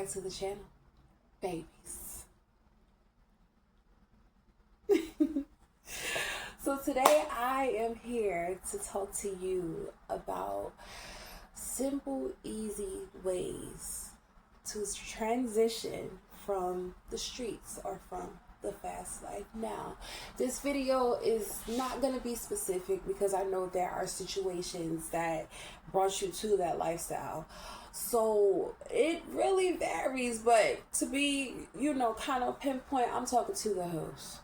back to the channel, babies. So today I am here to talk to you about simple, easy ways to transition from the streets or from the fast life. Now, this video is not going to be specific because I know there are situations that brought you to that lifestyle. So it really varies, but to be, kind of pinpoint, I'm talking to the hoes.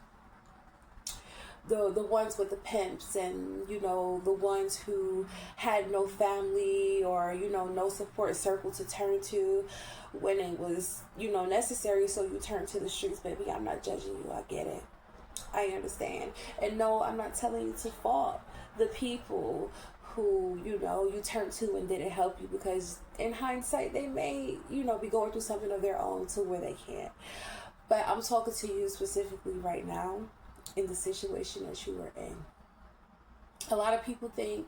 The ones with the pimps and, the ones who had no family or, no support circle to turn to when it was, necessary. So you turn to the streets, baby. I'm not judging you. I get it. I understand. And no, I'm not telling you to fault the people who, you turn to and didn't help you, because in hindsight, they may, be going through something of their own to where they can't. But I'm talking to you specifically right now in the situation that you were in. A lot of people think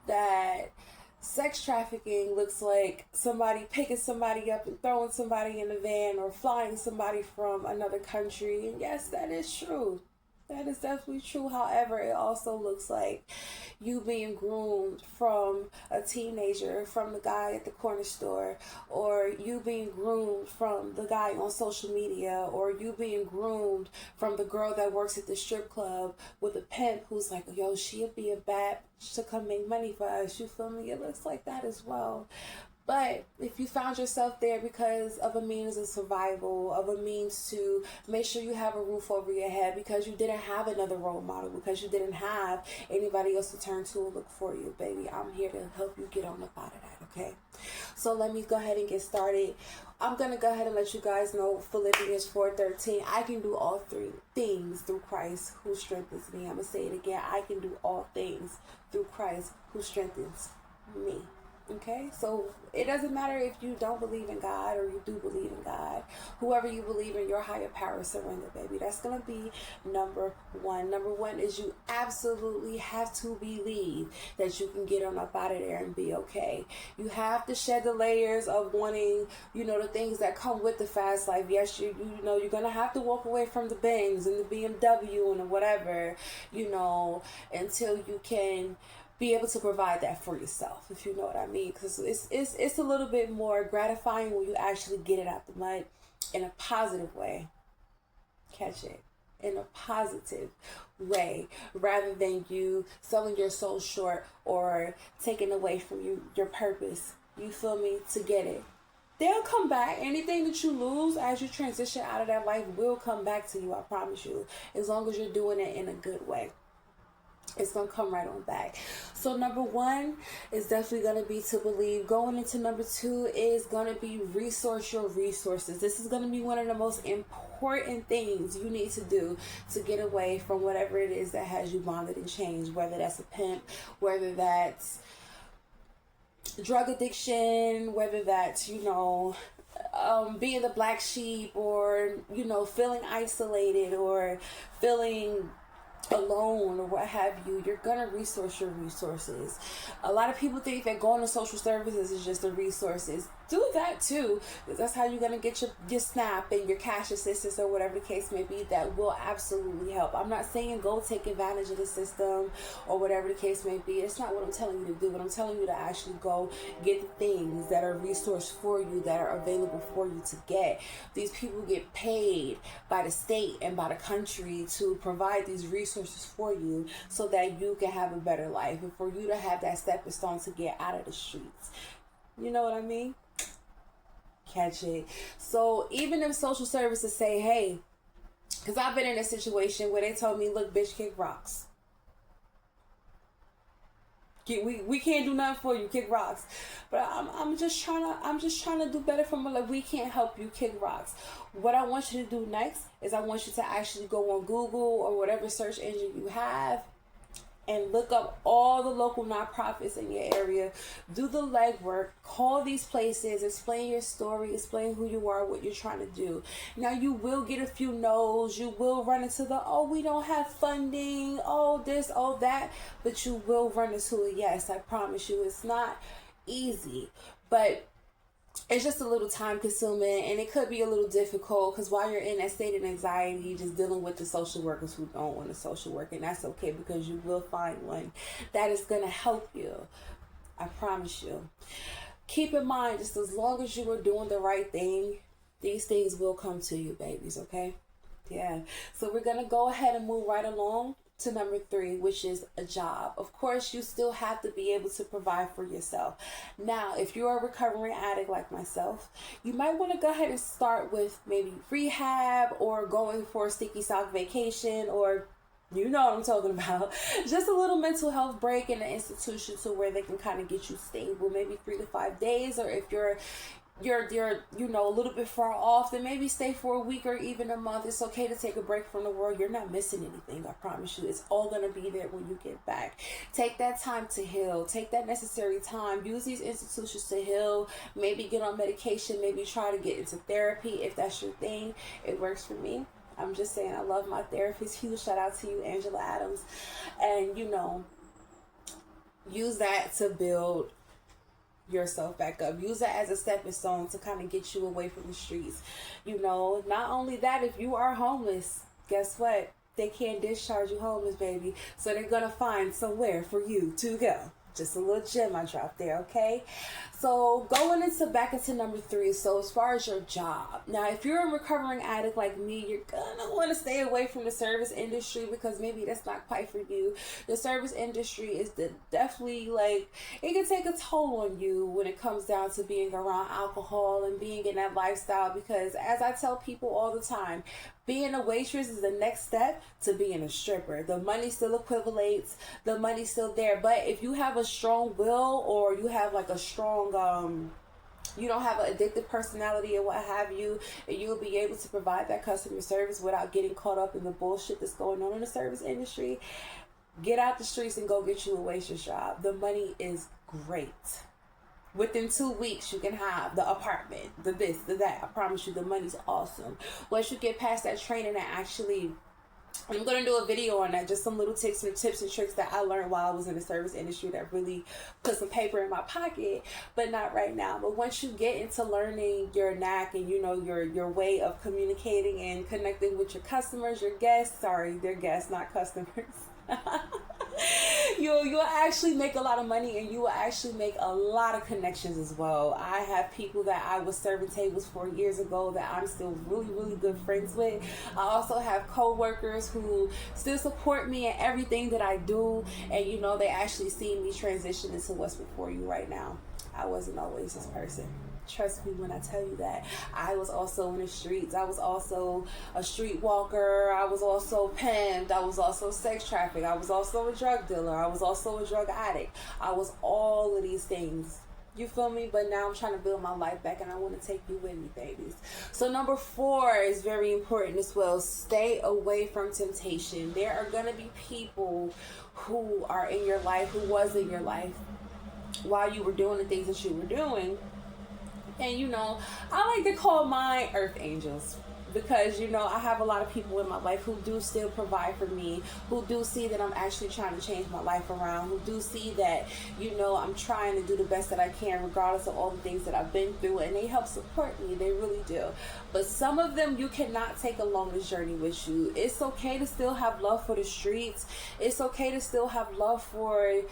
that sex trafficking looks like somebody picking somebody up and throwing somebody in a van or flying somebody from another country. And yes, that is true. That is definitely true. However, it also looks like you being groomed from a teenager, from the guy at the corner store, or you being groomed from the guy on social media, or you being groomed from the girl that works at the strip club with a pimp who's like, yo, she'll be a bad to come make money for us. You feel me? It looks like that as well. But if you found yourself there because of a means of survival, of a means to make sure you have a roof over your head, because you didn't have another role model, because you didn't have anybody else to turn to and look for you, baby, I'm here to help you get on up out of that, okay? So let me go ahead and get started. I'm going to go ahead and let you guys know Philippians 4:13. I can do all three things through Christ who strengthens me. I'm going to say it again. I can do all things through Christ who strengthens me. Okay, so it doesn't matter if you don't believe in God or you do believe in God. Whoever you believe in, your higher power, surrender, baby. That's going to be number one. Number one is you absolutely have to believe that you can get on up out of there and be okay. You have to shed the layers of wanting, the things that come with the fast life. Yes, you're going to have to walk away from the Benz and the BMW and the whatever, until you can be able to provide that for yourself, if you know what I mean. Because it's a little bit more gratifying when you actually get it out the mud in a positive way. Catch it. In a positive way, rather than you selling your soul short or taking away from your purpose. You feel me? To get it. They'll come back. Anything that you lose as you transition out of that life will come back to you, I promise you. As long as you're doing it in a good way. It's going to come right on back. So number one is definitely going to be to believe. Going into number two is going to be resource your resources. This is going to be one of the most important things you need to do to get away from whatever it is that has you bonded and chained. Whether that's a pimp, whether that's drug addiction, whether that's, being the black sheep, or, feeling isolated or feeling alone or what have you. You're gonna resource your resources. A lot of people think that going to social services is just the resources. Do that too, because that's how you're gonna get your SNAP and your cash assistance or whatever the case may be. That will absolutely help. I'm not saying go take advantage of the system or whatever the case may be. It's not what I'm telling you to do. But I'm telling you to actually go get the things that are resourced for you, that are available for you to get. These people get paid by the state and by the country to provide these resources for you so that you can have a better life and for you to have that stepping stone to get out of the streets. You know what I mean? Catch it. So even if social services say, hey, because I've been in a situation where they told me, look, bitch, kick rocks. We can't do nothing for you, kick rocks. But I'm just trying to do better for my life. We can't help you, kick rocks. What I want you to do next is I want you to actually go on Google or whatever search engine you have and look up all the local nonprofits in your area. Do the legwork. Call these places. Explain your story. Explain who you are, what you're trying to do. Now, you will get a few no's. You will run into the, oh, we don't have funding. Oh, this, oh, that. But you will run into a yes. I promise you. It's not easy. But it's just a little time consuming, and it could be a little difficult because while you're in that state of anxiety, you're just dealing with the social workers who don't want to social work, and that's okay because you will find one that is going to help you. I promise you. Keep in mind, just as long as you are doing the right thing, these things will come to you, babies, okay? Yeah. So we're going to go ahead and move right along to number 3, which is a job. Of course, you still have to be able to provide for yourself. Now, if you're a recovering addict like myself, you might want to go ahead and start with maybe rehab or going for a sticky sock vacation, or you know what I'm talking about. Just a little mental health break in the institution to where they can kind of get you stable, maybe 3 to 5 days. Or if you're a little bit far off, then maybe stay for a week or even a month. It's okay to take a break from the world. You're not missing anything. I promise you. It's all going to be there when you get back. Take that time to heal. Take that necessary time. Use these institutions to heal. Maybe get on medication. Maybe try to get into therapy if that's your thing. It works for me. I'm just saying, I love my therapist. Huge shout out to you, Angela Adams. And, use that to build yourself back up. Use that as a stepping stone to kind of get you away from the streets. Not only that, if you are homeless, guess what? They can't discharge you homeless, baby. So they're going to find somewhere for you to go. Just a little gem I dropped there, okay? So going back into number 3, so as far as your job. Now, if you're a recovering addict like me, you're gonna want to stay away from the service industry because maybe that's not quite for you. The service industry is definitely it can take a toll on you when it comes down to being around alcohol and being in that lifestyle, because as I tell people all the time, being a waitress is the next step to being a stripper. The money still equivalates. The money's still there. But if you have a strong will, or you have a strong, you don't have an addictive personality or what have you, and you'll be able to provide that customer service without getting caught up in the bullshit that's going on in the service industry, get out the streets and go get you a waitress job. The money is great. Within 2 weeks, you can have the apartment, the this, the that. I promise you, the money's awesome. Once you get past that training, I'm going to do a video on that, just some little tips and tricks that I learned while I was in the service industry that really put some paper in my pocket, but not right now. But once you get into learning your knack and your way of communicating and connecting with your customers, your guests, they're guests, not customers. You'll actually make a lot of money, and you will actually make a lot of connections as well. I have people that I was serving tables for years ago that I'm still really, really good friends with. I also have co-workers who still support me in everything that I do, and they actually see me transition into what's before you right now. I wasn't always this person. Trust me when I tell you that. I was also in the streets. I was also a street walker. I was also pimped. I was also sex trafficked. I was also a drug dealer. I was also a drug addict. I was all of these things. You feel me? But now I'm trying to build my life back, and I want to take you with me, babies. So number 4 is very important as well. Stay away from temptation. There are going to be people who are in your life, who was in your life while you were doing the things that you were doing. And, I like to call mine earth angels, because, I have a lot of people in my life who do still provide for me, who do see that I'm actually trying to change my life around, who do see that, I'm trying to do the best that I can regardless of all the things that I've been through, and they help support me. They really do. But some of them you cannot take along this journey with you. It's okay to still have love for the streets. It's okay to still have love for,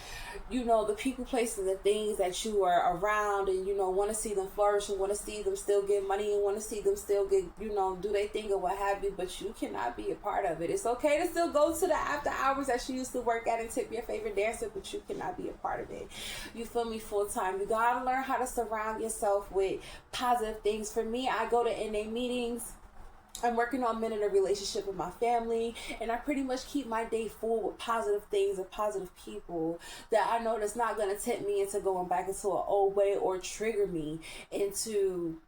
the people, places, and things that you are around, and, want to see them flourish, and want to see them still get money, and want to see them still get, do their thing or what have you, but you cannot be a part of it. It's okay to still go to the after hours that you used to work at and tip your favorite dancer, but you cannot be a part of it. You feel me? Full time. You gotta learn how to surround yourself with positive things. For me, I go to NA meetings. I'm working on mending a relationship with my family, and I pretty much keep my day full with positive things and positive people that I know that's not going to tempt me into going back into an old way or trigger me into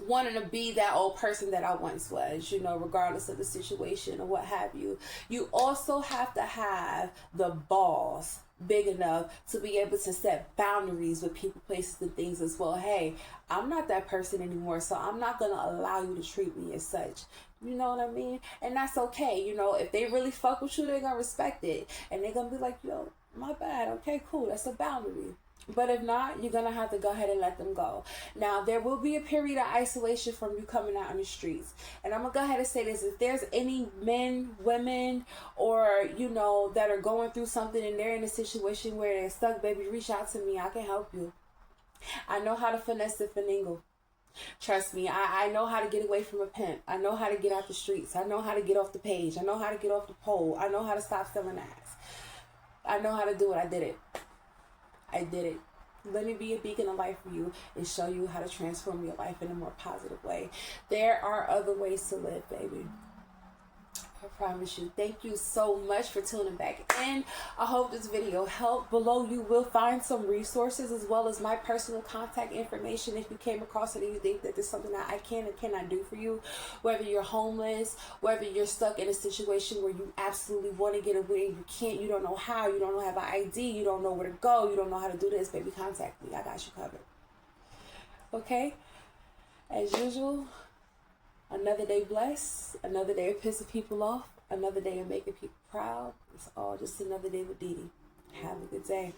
wanting to be that old person that I once was, regardless of the situation or what have you. You also have to have the balls big enough to be able to set boundaries with people, places, and things as well. Hey, I'm not that person anymore, so I'm not going to allow you to treat me as such. You know what I mean? And that's okay. If they really fuck with you, they're going to respect it. And they're going to be like, yo, my bad. Okay, cool. That's a boundary. But if not, you're going to have to go ahead and let them go. Now, there will be a period of isolation from you coming out on the streets. And I'm going to go ahead and say this. If there's any men, women, or, you know, that are going through something and they're in a situation where they're stuck, baby, reach out to me. I can help you. I know how to finesse the finagle. Trust me, I know how to get away from a pimp. I know how to get out the streets. I know how to get off the page. I know how to get off the pole. I know how to stop selling ass. I know how to do it. I did it. I did it. Let me be a beacon of light for you and show you how to transform your life in a more positive way. There are other ways to live, baby. I promise you. Thank you so much for tuning back in. I hope this video helped. Below you will find some resources as well as my personal contact information if you came across it and you think that there's something that I can and cannot do for you. Whether you're homeless, whether you're stuck in a situation where you absolutely want to get away and you can't, you don't know how, you don't have an ID, you don't know where to go, you don't know how to do this, baby, contact me. I got you covered. Okay? As usual, another day blessed, another day of pissing people off, another day of making people proud. It's all just another day with Dee Dee. Have a good day.